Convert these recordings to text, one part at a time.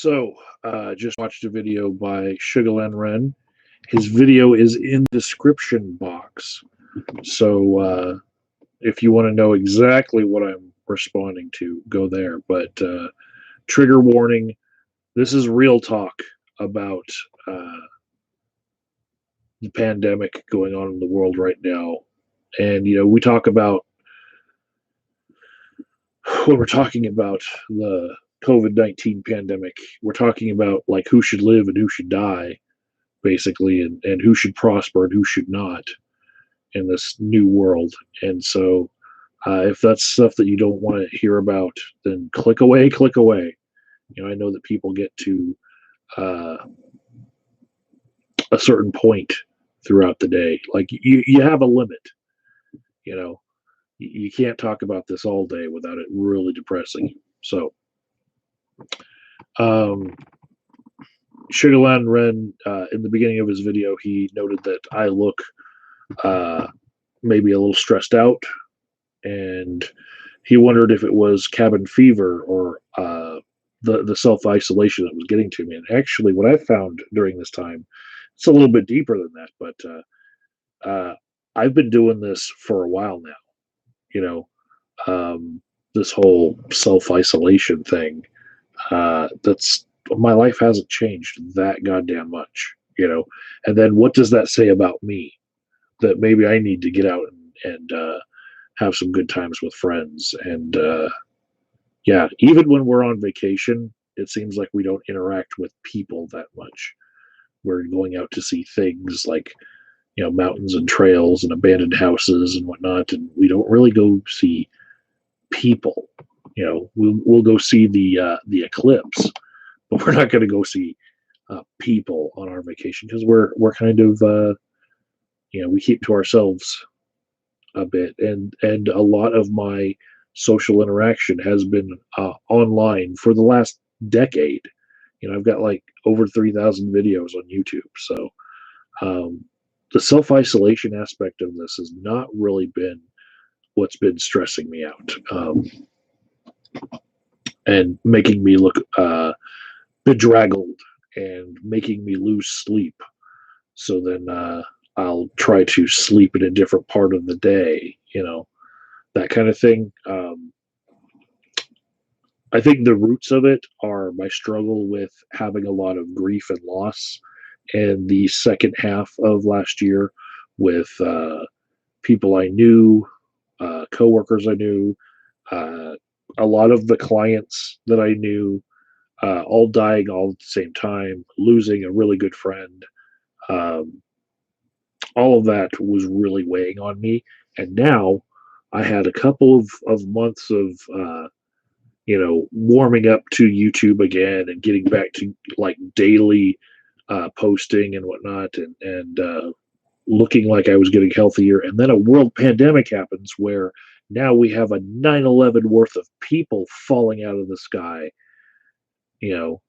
So, just watched a video by Sugelanren. His video is in the description box. So, if you want to know exactly what I'm responding to, go there. But trigger warning, this is real talk about uh, the pandemic going on in the world right now. And, we talk about, when we're talking about the COVID-19 pandemic, we're talking about like who should live and who should die basically, and who should prosper and who should not in this new world. And so, if that's stuff that you don't want to hear about, then click away, click away. I know that people get to uh, a certain point throughout the day. Like you have a limit, you know. You can't talk about this all day without it really depressing you. So, um, Sugelanren, in the beginning of his video, he noted that I look uh, maybe a little stressed out, and he wondered if it was cabin fever or the self isolation that was getting to me. And actually, what I found during this time, it's a little bit deeper than that, but I've been doing this for a while now. You know, this whole self isolation thing. That's My life hasn't changed that goddamn much. And then what does that say about me? That maybe I need to get out and have some good times with friends. And yeah, even when we're on vacation, it seems like we don't interact with people that much. We're going out to see things like, mountains and trails and abandoned houses and whatnot, and we don't really go see people. We'll go see the eclipse, but we're not going to go see people on our vacation because we're kind of we keep to ourselves a bit, and a lot of my social interaction has been online for the last decade. I've got like over 3,000 videos on YouTube. So the self-isolation aspect of this has not really been what's been stressing me out, and making me look bedraggled and making me lose sleep. So then I'll try to sleep in a different part of the day, that kind of thing. I think the roots of it are my struggle with having a lot of grief and loss in the second half of last year with people I knew, coworkers I knew, uh, a lot of the clients that I knew, all dying all at the same time, losing a really good friend. Um, all of that was really weighing on me. And now I had a couple of months of, warming up to YouTube again and getting back to like daily posting and whatnot, and looking like I was getting healthier. And then a world pandemic happens where now we have a 9/11 worth of people falling out of the sky. You know,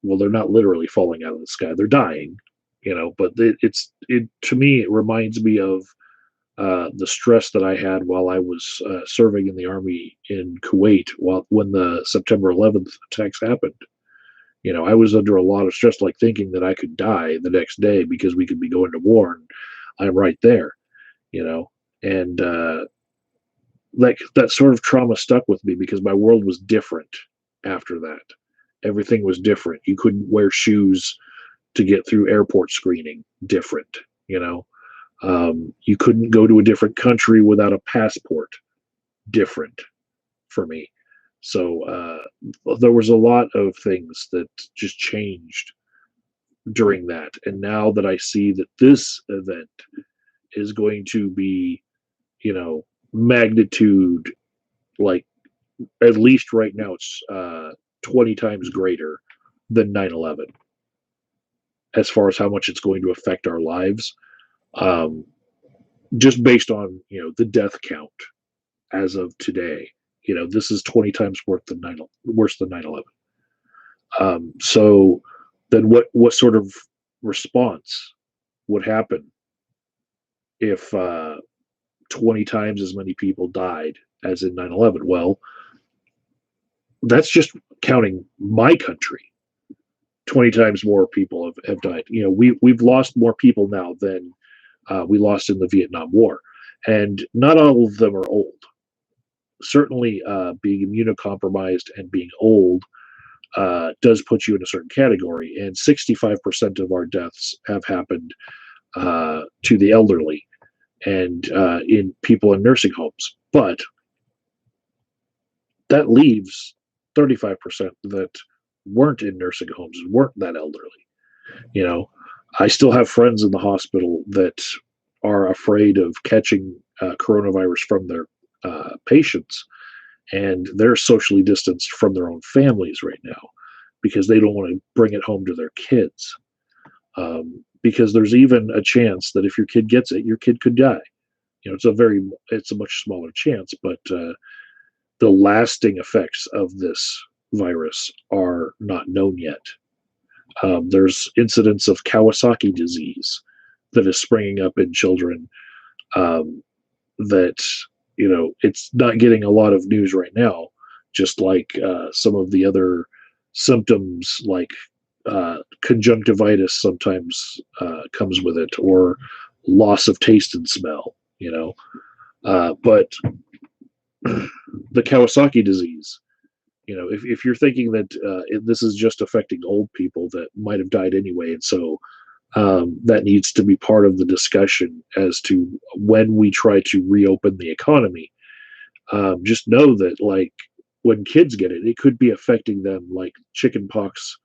well, they're not literally falling out of the sky; they're dying. But it to me it reminds me of the stress that I had while I was serving in the army in Kuwait, when the September 11th attacks happened. I was under a lot of stress, like thinking that I could die the next day because we could be going to war, and I'm right there. You know, and like that sort of trauma stuck with me because my world was different after that. Everything was different. You couldn't wear shoes to get through airport screening. Different. You couldn't go to a different country without a passport. Different for me. So there was a lot of things that just changed during that. And now that I see that this event is going to be, magnitude, like at least right now, it's 20 times greater than 9/11 as far as how much it's going to affect our lives. Um, just based on, the death count as of today. This is 20 times worse than 9/11. So then what sort of response would happen if 20 times as many people died as in 9/11? Well, that's just counting my country, 20 times more people have died. We've lost more people now than we lost in the Vietnam War. And not all of them are old. Certainly, being immunocompromised and being old does put you in a certain category. And 65% of our deaths have happened to the elderly and in people in nursing homes. But that leaves 35% that weren't in nursing homes and weren't that elderly. I still have friends in the hospital that are afraid of catching coronavirus from their patients, and they're socially distanced from their own families right now because they don't want to bring it home to their kids. Because there's even a chance that if your kid gets it, your kid could die. It's a much smaller chance, but the lasting effects of this virus are not known yet. There's incidents of Kawasaki disease that is springing up in children that, it's not getting a lot of news right now, just like some of the other symptoms like conjunctivitis sometimes comes with it, or loss of taste and smell, but the Kawasaki disease, if you're thinking that this is just affecting old people that might have died anyway, and so that needs to be part of the discussion as to when we try to reopen the economy. Just know that, like, when kids get it, it could be affecting them like chickenpox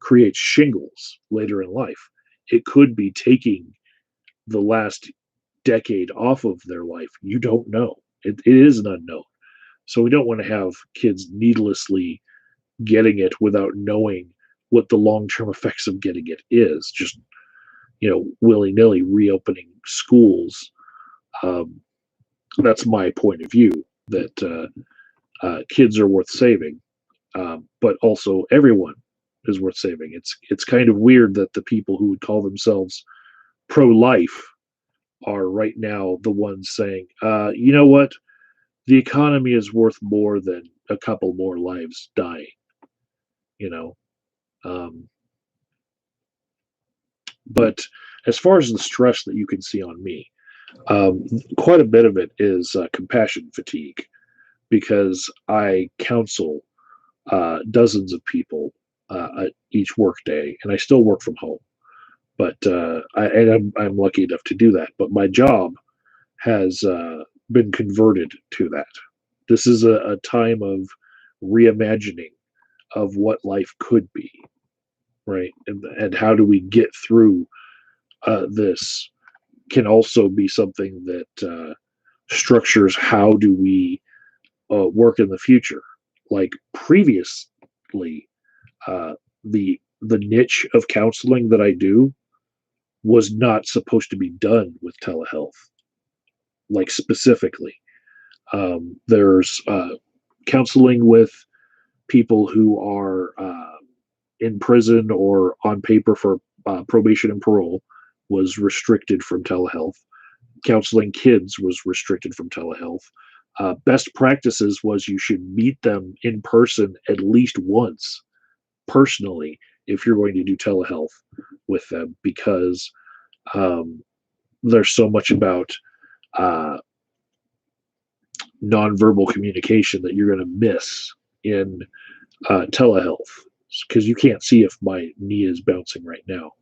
creates shingles later in life. It could be taking the last decade off of their life. You don't know. It is an unknown. So we don't want to have kids needlessly getting it without knowing what the long-term effects of getting it is. Just, willy-nilly reopening schools. That's my point of view, that kids are worth saving, but also everyone is worth saving. It's kind of weird that the people who would call themselves pro-life are right now the ones saying, you know what, the economy is worth more than a couple more lives dying. But as far as the stress that you can see on me, quite a bit of it is compassion fatigue, because I counsel dozens of people each workday, and I still work from home. But I'm lucky enough to do that. But my job has been converted to that. This is a time of reimagining of what life could be, right? And how do we get through this can also be something that structures how do we work in the future. Like previously, the niche of counseling that I do was not supposed to be done with telehealth, like specifically. There's counseling with people who are in prison or on paper for probation and parole was restricted from telehealth. Counseling kids was restricted from telehealth. Best practices was you should meet them in person at least once personally if you're going to do telehealth with them, because there's so much about nonverbal communication that you're going to miss in telehealth, because you can't see if my knee is bouncing right now.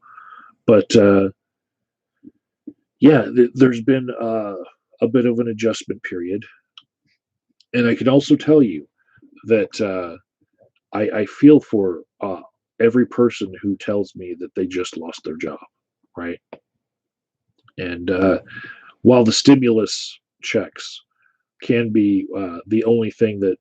But there's been a bit of an adjustment period. And I can also tell you that I feel for every person who tells me that they just lost their job, right? And while the stimulus checks can be the only thing that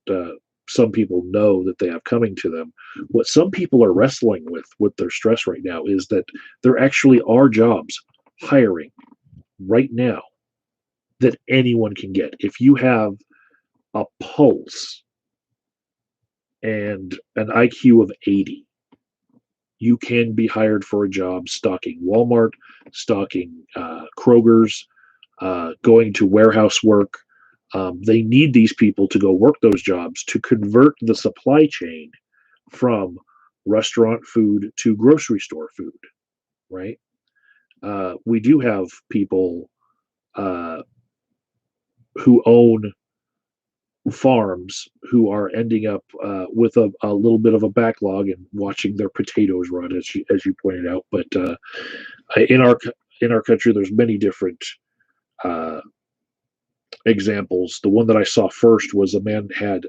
some people know that they have coming to them, what some people are wrestling with their stress right now is that there actually are jobs hiring right now that anyone can get. If you have a pulse and an IQ of 80, you can be hired for a job stocking Walmart, stocking Kroger's, going to warehouse work. They need these people to go work those jobs to convert the supply chain from restaurant food to grocery store food, right? We do have people uh, who own farms who are ending up with a little bit of a backlog and watching their potatoes rot, as you pointed out. But in our country, there's many different uh, examples. The one that I saw first was a man had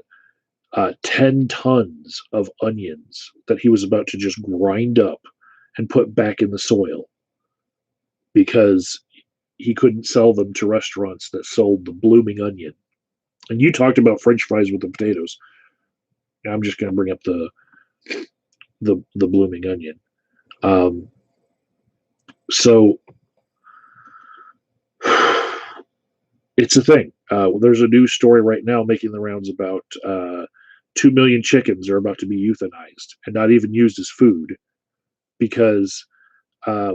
10 tons of onions that he was about to just grind up and put back in the soil because he couldn't sell them to restaurants that sold the blooming onion. And you talked about French fries with the potatoes. I'm just going to bring up the blooming onion. Um, so it's a thing. There's a news story right now making the rounds about 2 million chickens are about to be euthanized and not even used as food because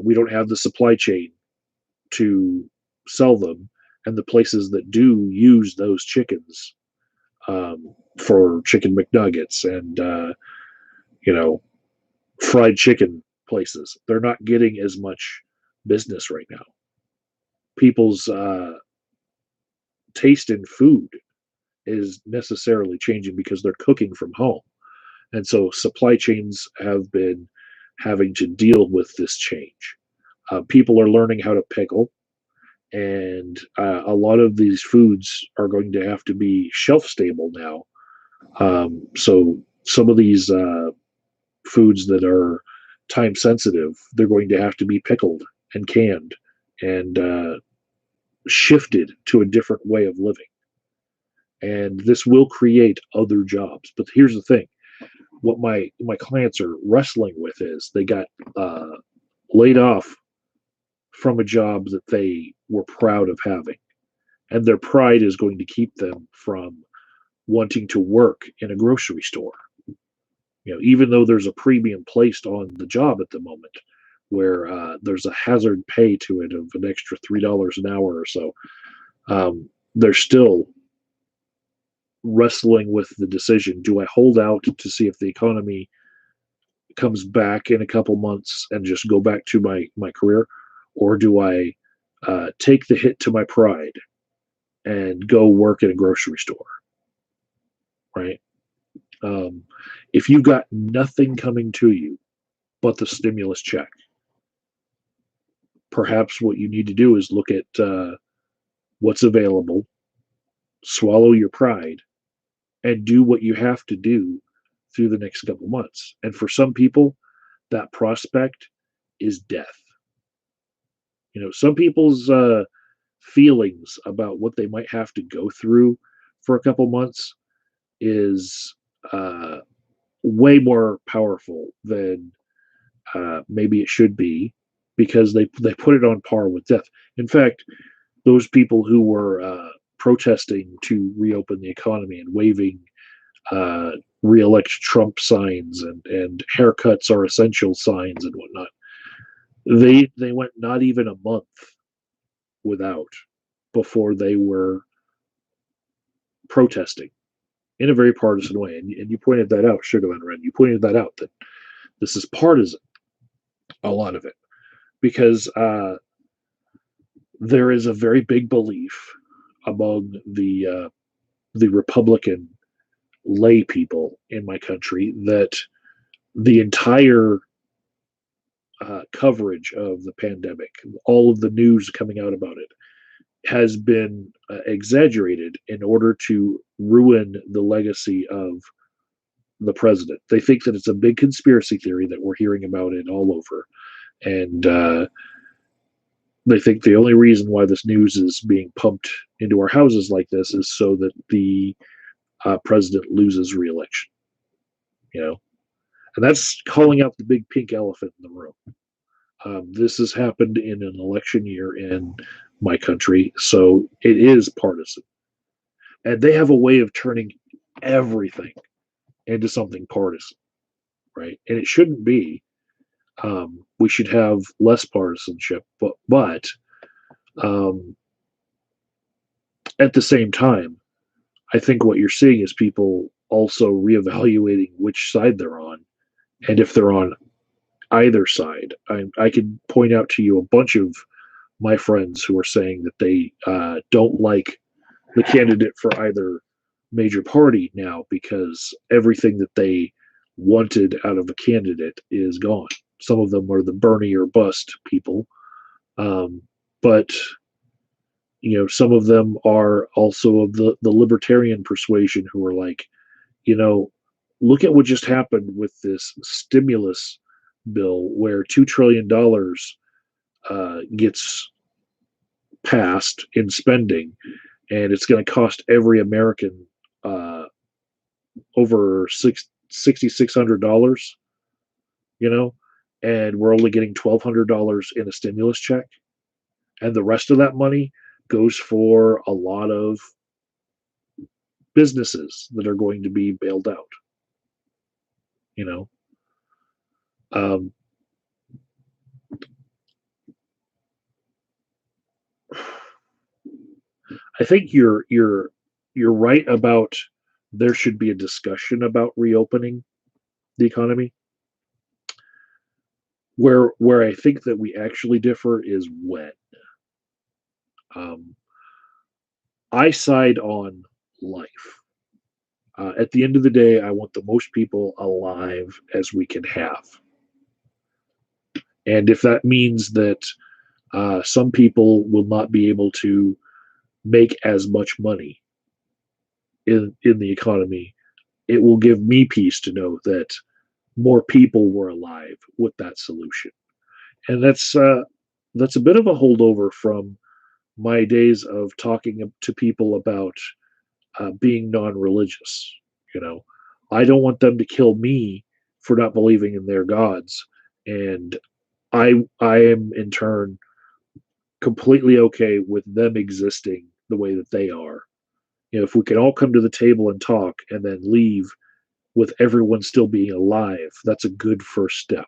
we don't have the supply chain to sell them. And the places that do use those chickens for chicken McNuggets and, fried chicken places, they're not getting as much business right now. People's taste in food is necessarily changing because they're cooking from home. And so supply chains have been having to deal with this change. People are learning how to pickle, and a lot of these foods are going to have to be shelf stable now. So some of these foods that are time sensitive, they're going to have to be pickled and canned and shifted to a different way of living. And this will create other jobs. But here's the thing: what my clients are wrestling with is they got laid off from a job that they were proud of having, and their pride is going to keep them from wanting to work in a grocery store. Even though there's a premium placed on the job at the moment, where there's a hazard pay to it of an extra $3 an hour or so, they're still wrestling with the decision: do I hold out to see if the economy comes back in a couple months and just go back to my career, or do I take the hit to my pride and go work at a grocery store, right? If you've got nothing coming to you but the stimulus check, perhaps what you need to do is look at what's available, swallow your pride, and do what you have to do through the next couple months. And for some people, that prospect is death. Some people's feelings about what they might have to go through for a couple months is way more powerful than maybe it should be, because they put it on par with death. In fact, those people who were protesting to reopen the economy and waving re-elect Trump signs and haircuts are essential signs and whatnot, they went not even a month without before they were protesting in a very partisan way. And you pointed that out, Sugelanren. You pointed that out, that this is partisan, a lot of it, because there is a very big belief among the Republican lay people in my country that the entire coverage of the pandemic, all of the news coming out about it, has been exaggerated in order to ruin the legacy of the president. They think that it's a big conspiracy theory that we're hearing about it all over. And they think the only reason why this news is being pumped into our houses like this is so that the president loses re-election. And that's calling out the big pink elephant in the room. This has happened in an election year in my country, so it is partisan. And they have a way of turning everything into something partisan, right? And it shouldn't be. We should have less partisanship, but at the same time, I think what you're seeing is people also reevaluating which side they're on, and if they're on either side. I could point out to you a bunch of my friends who are saying that they don't like the candidate for either major party now because everything that they wanted out of a candidate is gone. Some of them are the Bernie or bust people, but some of them are also of the libertarian persuasion who are like, you know, look at what just happened with this stimulus bill where $2 trillion gets passed in spending, and it's going to cost every American over $6,600. You know, and we're only getting $1,200 in a stimulus check, and the rest of that money goes for a lot of businesses that are going to be bailed out. You know, um, I think you're right about there should be a discussion about reopening the economy. Where I think that we actually differ is when. Um, I side on life. At the end of the day, I want the most people alive as we can have. And if that means that some people will not be able to make as much money in the economy, it will give me peace to know that more people were alive with that solution. And that's a bit of a holdover from my days of talking to people about being non-religious. You know, I don't want them to kill me for not believing in their gods, and I am in turn completely okay with them existing the way that they are. If we can all come to the table and talk and then leave with everyone still being alive, that's a good first step.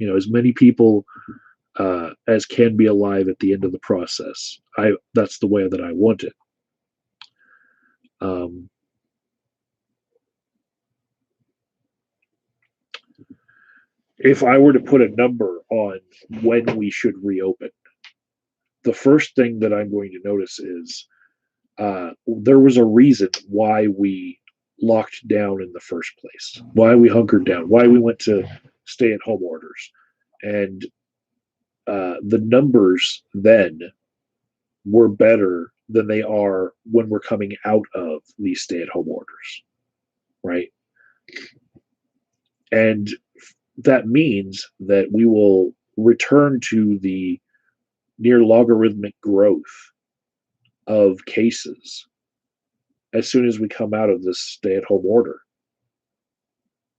As many people as can be alive at the end of the process. That's the way that I want it. Um, if I were to put a number on when we should reopen, the first thing that I'm going to notice is there was a reason why we locked down in the first place, why we hunkered down, why we went to stay at home orders. And the numbers then were better than they are when we're coming out of these stay at home orders, right? And that means that we will return to the near logarithmic growth of cases as soon as we come out of this stay at home order,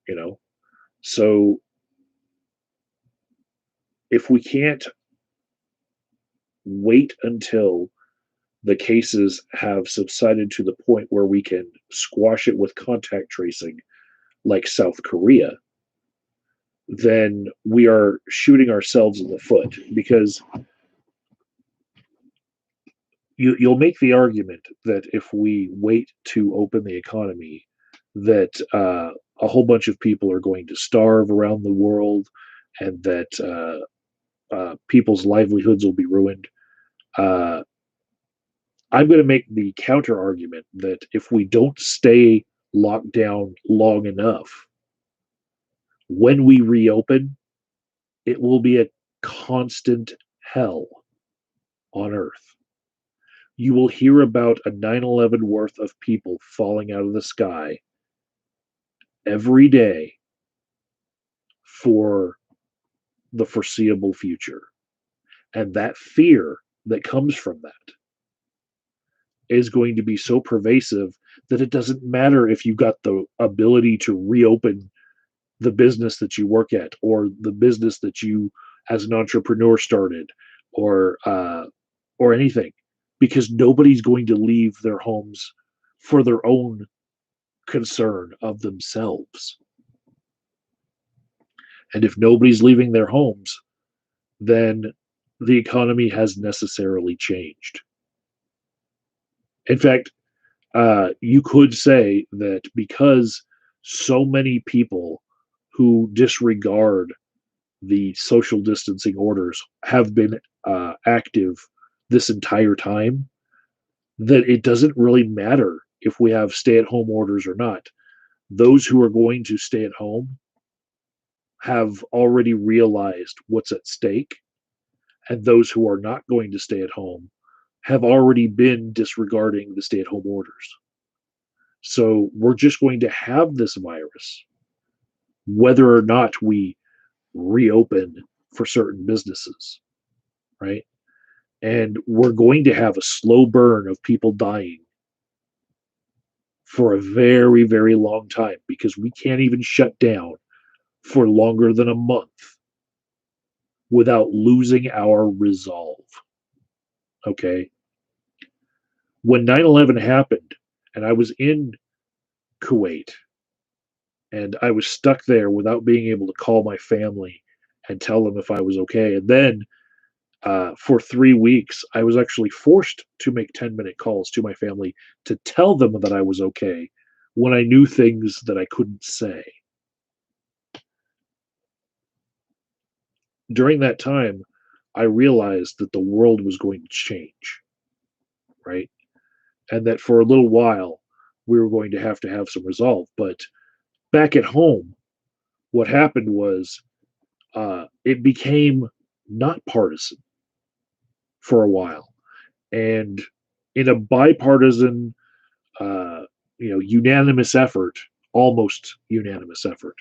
you know? So if we can't wait until the cases have subsided to the point where we can squash it with contact tracing, like South Korea, then we are shooting ourselves in the foot because you'll make the argument that if we wait to open the economy, that a whole bunch of people are going to starve around the world, and that people's livelihoods will be ruined. Uh, I'm going to make the counter argument that if we don't stay locked down long enough, when we reopen, it will be a constant hell on earth. You will hear about a 9/11 worth of people falling out of the sky every day for the foreseeable future. And that fear that comes from that is going to be so pervasive that it doesn't matter if you got the ability to reopen the business that you work at or the business that you as an entrepreneur started or anything, because nobody's going to leave their homes for their own concern of themselves. And if nobody's leaving their homes, then the economy has necessarily changed. In fact, You could say that because so many people who disregard the social distancing orders have been active this entire time, that it doesn't really matter if we have stay at home orders or not. Those who are going to stay at home have already realized what's at stake, and those who are not going to stay at home have already been disregarding the stay at home orders. So we're just going to have this virus, whether or not we reopen for certain businesses, right? And we're going to have a slow burn of people dying for a very, very long time because we can't even shut down for longer than a month without losing our resolve. Okay. When 9/11 happened and I was in Kuwait and I was stuck there without being able to call my family and tell them if I was okay. And then for 3 weeks, I was actually forced to make 10-minute calls to my family to tell them that I was okay when I knew things that I couldn't say. During that time, I realized that the world was going to change, right? And that for a little while, we were going to have some resolve. But back at home, what happened was it became not partisan for a while. And in a bipartisan, uh, unanimous effort, almost unanimous effort,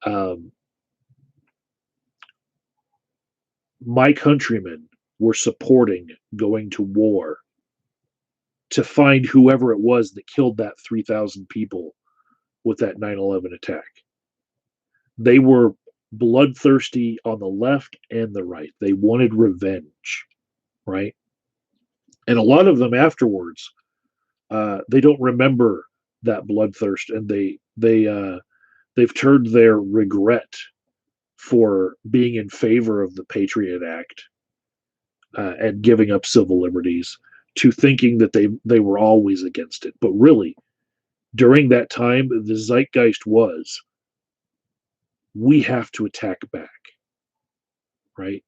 um, my countrymen were supporting going to war to find whoever it was that killed that 3,000 people with that 9/11 attack. They were bloodthirsty on the left and the right. They wanted revenge, right? And a lot of them afterwards, they don't remember that bloodthirst, and they've turned their regret for being in favor of the Patriot Act and giving up civil liberties to thinking that they were always against it. But really, during that time, the zeitgeist was we have to attack back, right?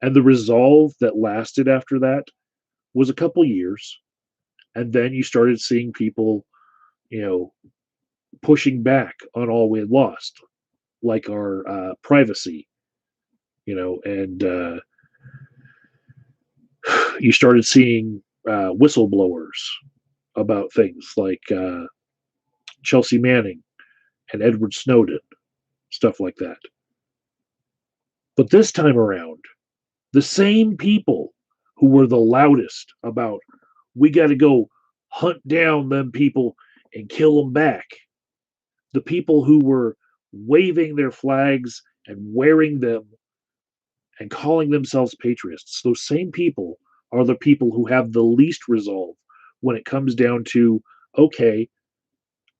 And the resolve that lasted after that was a couple years, and then you started seeing people, you know, pushing back on all we had lost, like our privacy, and you started seeing whistleblowers about things like Chelsea Manning and Edward Snowden, stuff like that. But this time around, the same people who were the loudest about we got to go hunt down them people and kill them back, the people who were waving their flags and wearing them and calling themselves patriots, those same people are the people who have the least resolve when it comes down to, okay,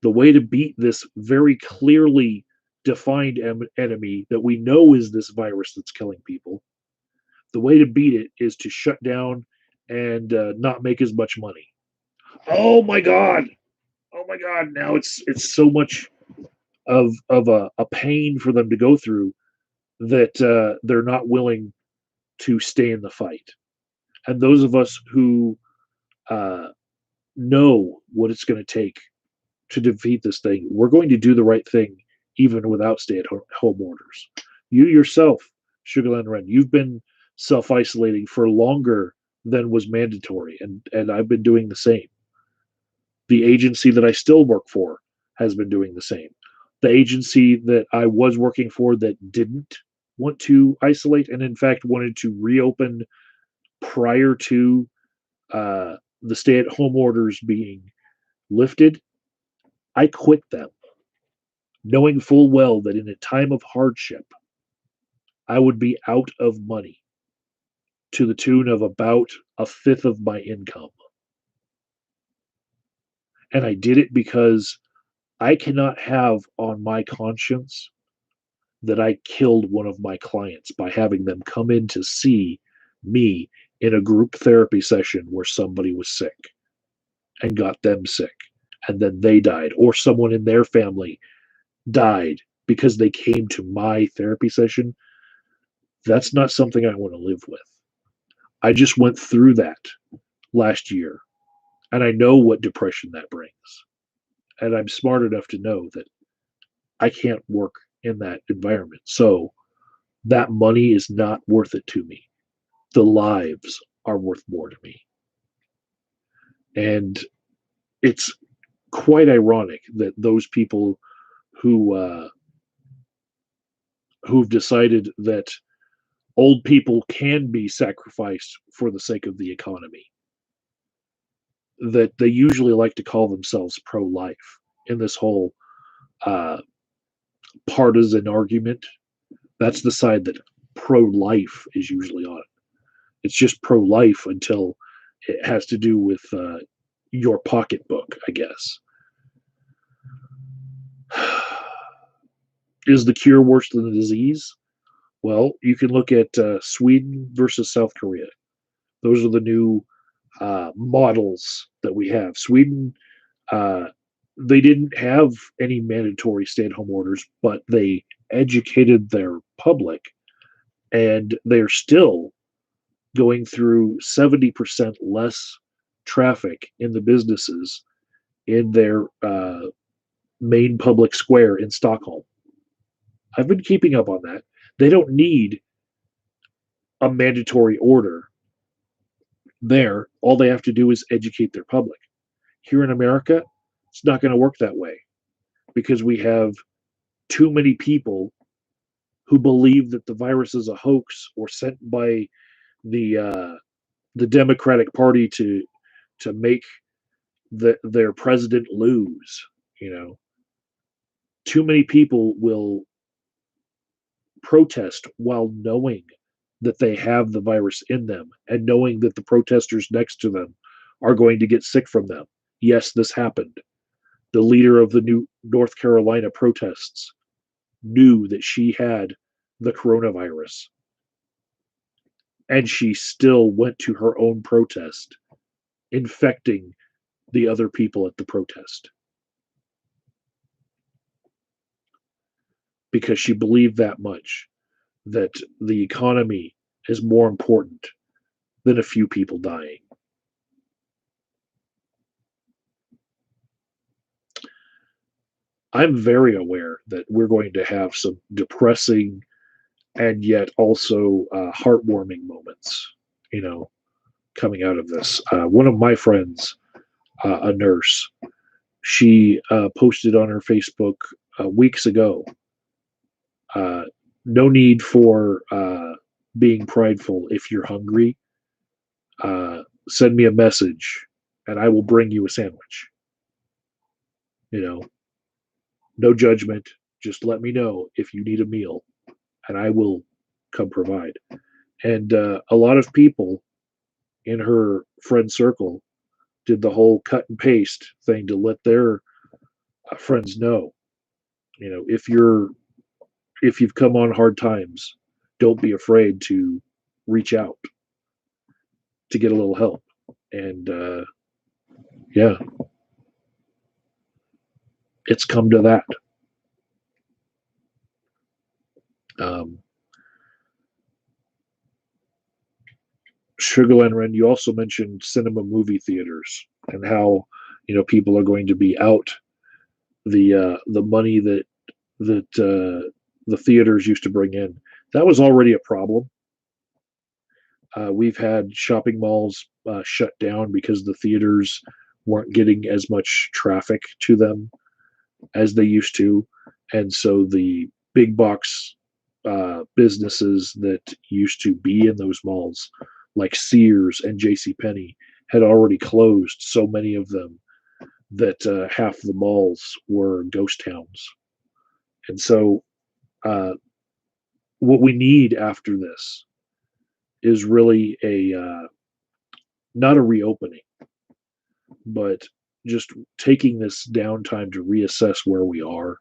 the way to beat this very clearly defined enemy that we know is this virus that's killing people, the way to beat it is to shut down and not make as much money. Oh my god! Oh my god! Now it's so much of a pain for them to go through that they're not willing to stay in the fight. And those of us who uh, know what it's going to take to defeat this thing, we're going to do the right thing even without stay at home orders. You yourself, Sugelanren, you've been self isolating for longer than was mandatory, and I've been doing the same. The agency that I still work for has been doing the same. The agency that I was working for that didn't want to isolate and, in fact, wanted to reopen prior to the stay at home orders being lifted, I quit them, knowing full well that in a time of hardship, I would be out of money to the tune of about a fifth of my income. And I did it because I cannot have on my conscience that I killed one of my clients by having them come in to see me in a group therapy session where somebody was sick. and got them sick, and then they died, or someone in their family died because they came to my therapy session, that's not something I want to live with. I just went through that last year, and I know what depression that brings. And I'm smart enough to know that I can't work in that environment. So that money is not worth it to me. The lives are worth more to me. And it's quite ironic that those people who who've decided that old people can be sacrificed for the sake of the economy, that they usually like to call themselves pro-life in this whole uh, partisan argument. That's the side that pro-life is usually on. It's just pro-life until it has to do with your pocketbook, I guess. Is the cure worse than the disease? Well, you can look at Sweden versus South Korea. Those are the new models that we have. Sweden, uh, they didn't have any mandatory stay-at-home orders, but they educated their public, and they're still going through 70% less traffic in the businesses in their main public square in Stockholm. I've been keeping up on that. They don't need a mandatory order there. All they have to do is educate their public. Here in America, it's not going to work that way because we have too many people who believe that the virus is a hoax or sent by the Democratic Party to make their president lose. You know, too many people will protest while knowing that they have the virus in them and knowing that the protesters next to them are going to get sick from them. Yes, this happened. The leader of the new North Carolina protests knew that she had the coronavirus, and she still went to her own protest, infecting the other people at the protest because she believed that much, that the economy is more important than a few people dying. I'm very aware that we're going to have some depressing and yet also heartwarming moments, you know, coming out of this. One of my friends, a nurse, she posted on her Facebook weeks ago, uh, no need for being prideful. If you're hungry, send me a message and I will bring you a sandwich. You know, no judgment. Just let me know if you need a meal and I will come provide. And a lot of people in her friend circle did the whole cut and paste thing to let their friends know, you know, if you've come on hard times, don't be afraid to reach out to get a little help. And yeah, it's come to that. Um, Sugelanren, you also mentioned cinema movie theaters and how, you know, people are going to be out the money that the theaters used to bring in. That was already a problem. We've had shopping malls shut down because the theaters weren't getting as much traffic to them as they used to, and so the big box businesses that used to be in those malls, like Sears and J.C. Penney, had already closed. So many of them that half the malls were ghost towns, and so what we need after this is really a not a reopening, but just taking this downtime to reassess where we are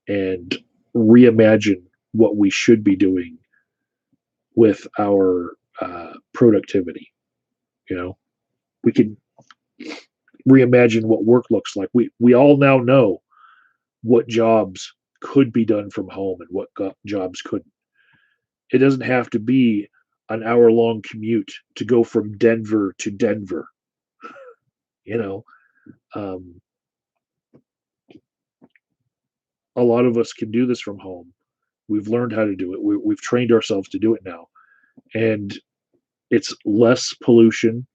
and reimagine what we should be doing with our productivity. You know, we can reimagine what work looks like. We all now know what jobs could be done from home and what jobs couldn't. It doesn't have to be an hour long commute to go from Denver to Denver. You know, um, a lot of us can do this from home. We've learned how to do it. We've trained ourselves to do it now, and it's less pollution.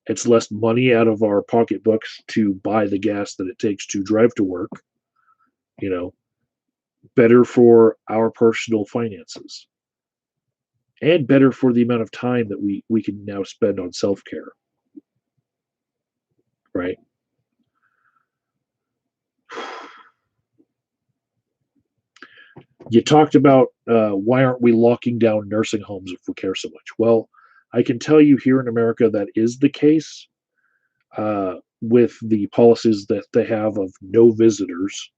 It's less money out of our pocketbooks to buy the gas that it takes to drive to work. You know, better for our personal finances and better for the amount of time that we can now spend on self-care, right? You talked about why aren't we locking down nursing homes if we care so much? Well, I can tell you here in America that is the case, with the policies that they have of no visitors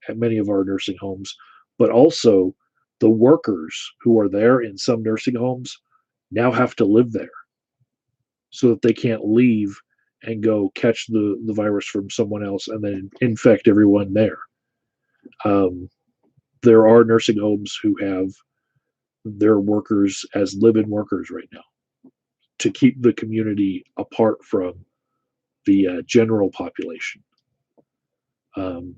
at many of our nursing homes, but also the workers who are there in some nursing homes now have to live there so that they can't leave and go catch the virus from someone else and then infect everyone there. Um, there are nursing homes who have their workers as live-in workers right now to keep the community apart from the general population. Um,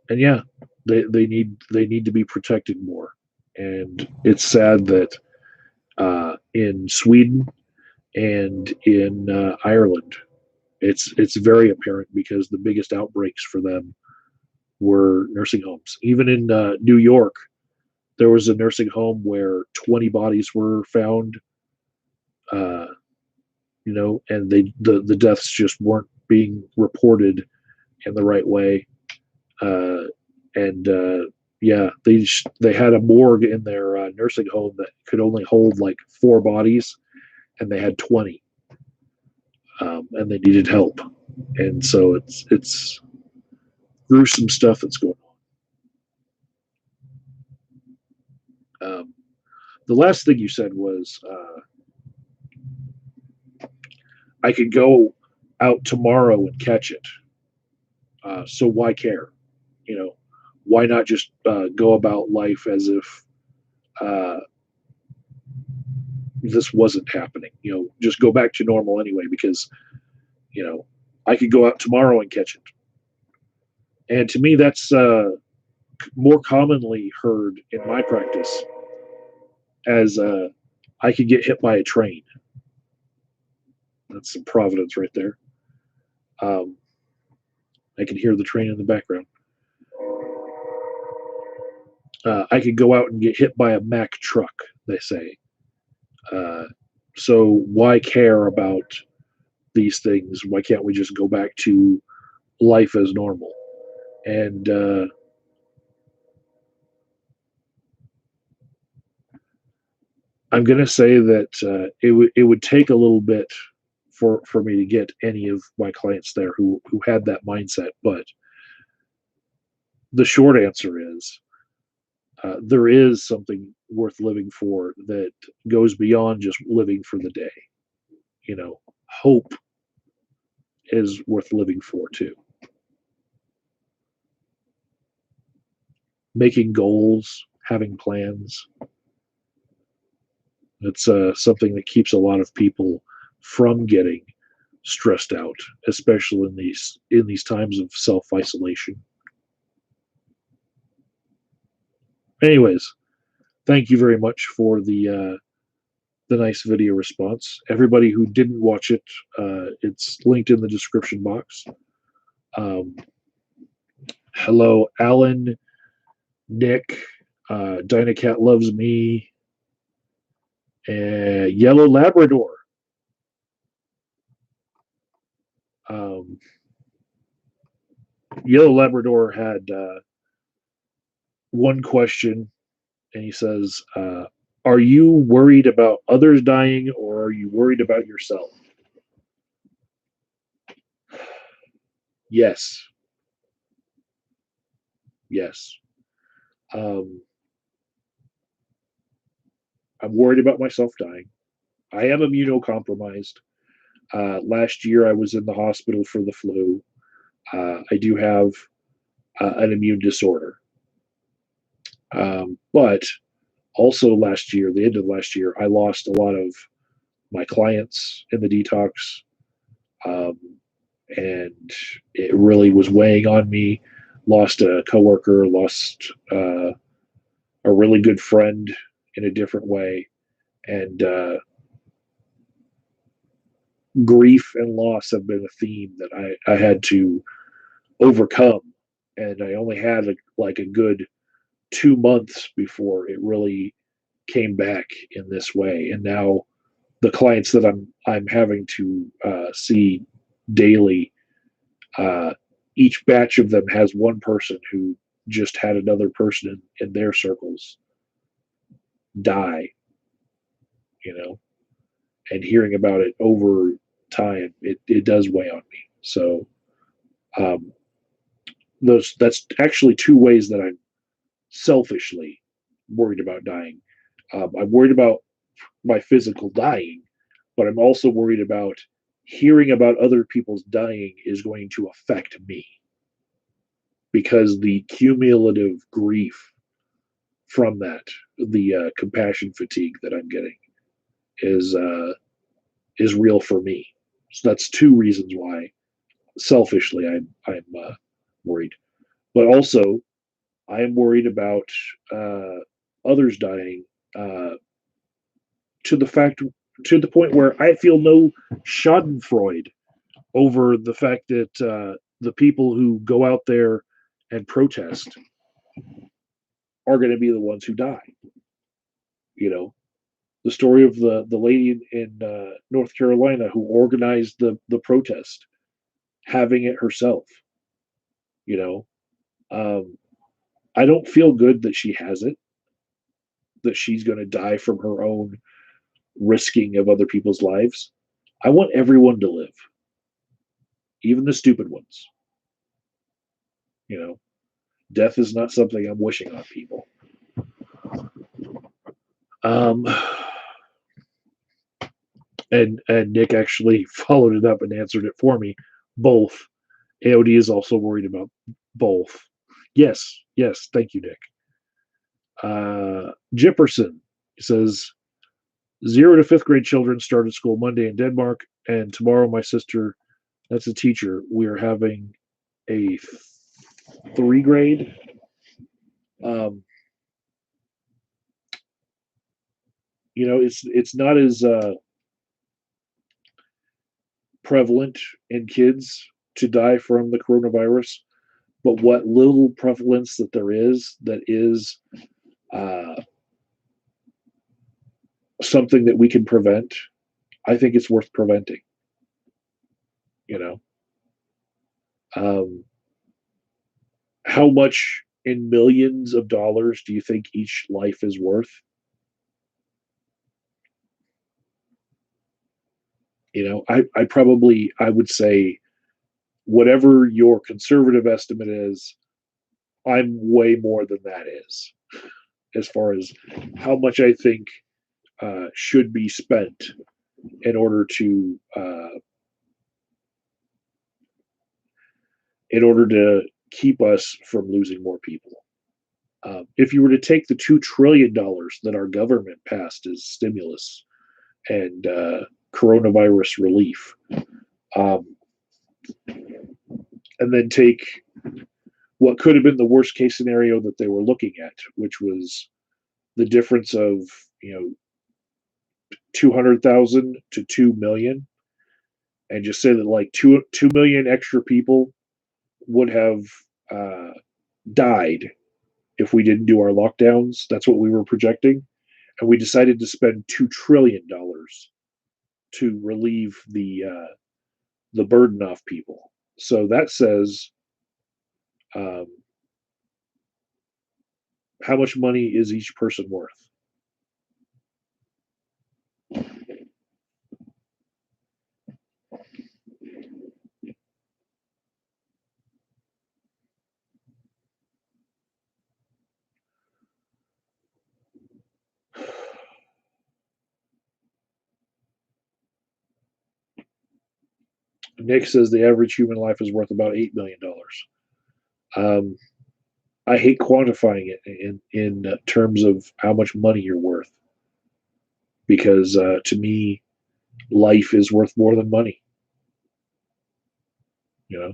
and yeah, they need to be protected more. And it's sad that in Sweden and in Ireland, it's very apparent because the biggest outbreaks for them were nursing homes. Even in New York, there was a nursing home where 20 bodies were found. Uh, and the deaths just weren't being reported in the right way. Uh, and yeah, they had a morgue in their nursing home that could only hold like 4 bodies, and they had 20, and they needed help. And so it's gruesome stuff that's going on. The last thing you said was I could go out tomorrow and catch it. So why care? You know, why not just go about life as if uh, this wasn't happening? Just go back to normal anyway, because I could go out tomorrow and catch it. And to me, that's more commonly heard in my practice as I could get hit by a train. That's some Providence right there. Um, I can hear the train in the background. I could go out and get hit by a Mack truck, they say. Uh, so why care about these things? Why can't we just go back to life as normal? And I'm going to say that it would take a little bit for me to get any of my clients there who had that mindset. But the short answer is there is something worth living for that goes beyond just living for the day. Hope is worth living for too. Making goals, having plans. It's something that keeps a lot of people from getting stressed out, especially in these times of self isolation. Anyways, thank you very much for the nice video response. Everybody who didn't watch it, it's linked in the description box. Hello, Alan, Nick, Dynacat loves me, Yellow Labrador. Um, Yellow Labrador had one question, and he says, "Are you worried about others dying, or are you worried about yourself?" Yes, yes. Um, I'm worried about myself dying. I am immunocompromised. Last year, I was in the hospital for the flu. I do have an immune disorder. But also last year, the end of last year, I lost a lot of my clients in the detox. Um, and it really was weighing on me. Lost a coworker, lost a really good friend in a different way. And grief and loss have been a theme that I had to overcome. And I only had like a good 2 months before it really came back in this way. And now the clients that I'm having to see daily, uh, each batch of them has one person who just had another person in their circles die, you know, and hearing about it over time, it does weigh on me. So um, that's actually two ways that I'm selfishly worried about dying. I'm worried about my physical dying, but I'm also worried about hearing about other people's dying is going to affect me because the cumulative grief from that, the compassion fatigue that I'm getting, is real for me. So that's two reasons why, selfishly, I'm worried. But also, I am worried about uh, others dying uh, to the fact to the point where I feel no Schadenfreude over the fact that the people who go out there and protest are going to be the ones who die. You know, the story of the lady in North Carolina who organized the protest, having it herself. You know, um, I don't feel good that she has it, that she's going to die from her own risking of other people's lives. I want everyone to live, even the stupid ones. You know, death is not something I'm wishing on people. Um, and Nick actually followed it up and answered it for me. Both. AOD is also worried about both. Yes, yes. Thank you, Nick. Jipperson says 0 to 5th grade children started school Monday in Denmark, and tomorrow my sister, that's a teacher, we are having a 3 grade. Um, it's not as prevalent in kids to die from the coronavirus, but what little prevalence that is uh, something that we can prevent, I think it's worth preventing. You know, um, how much in millions of dollars do you think each life is worth? I would say whatever your conservative estimate is, I'm way more than that is, as far as how much I think should be spent in order to keep us from losing more people. If you were to take the $2 trillion that our government passed as stimulus and coronavirus relief, um, and then take what could have been the worst case scenario that they were looking at, which was the difference of 200,000 to 2 million, and just say that like 2 million extra people would have uh, died if we didn't do our lockdowns. That's what we were projecting, and we decided to spend $2 trillion to relieve the burden off people. So that says, um, how much money is each person worth? Nick says the average human life is worth about $8 million. I hate quantifying it in terms of how much money you're worth, because to me, life is worth more than money. You know,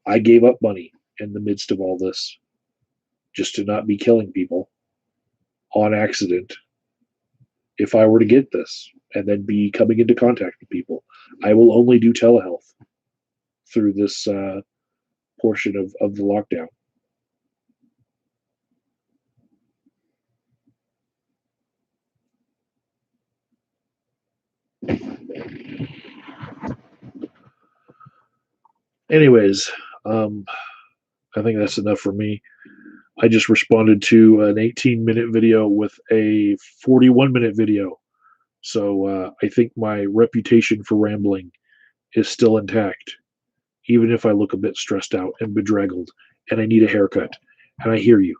I gave up money in the midst of all this just to not be killing people on accident. If I were to get this and then be coming into contact with people, I will only do telehealth through this portion of the lockdown. Anyways, um, I think that's enough for me. I just responded to an 18-minute video with a 41-minute video. So I think my reputation for rambling is still intact, even if I look a bit stressed out and bedraggled and I need a haircut. And I hear you.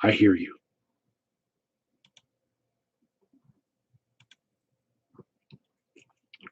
I hear you.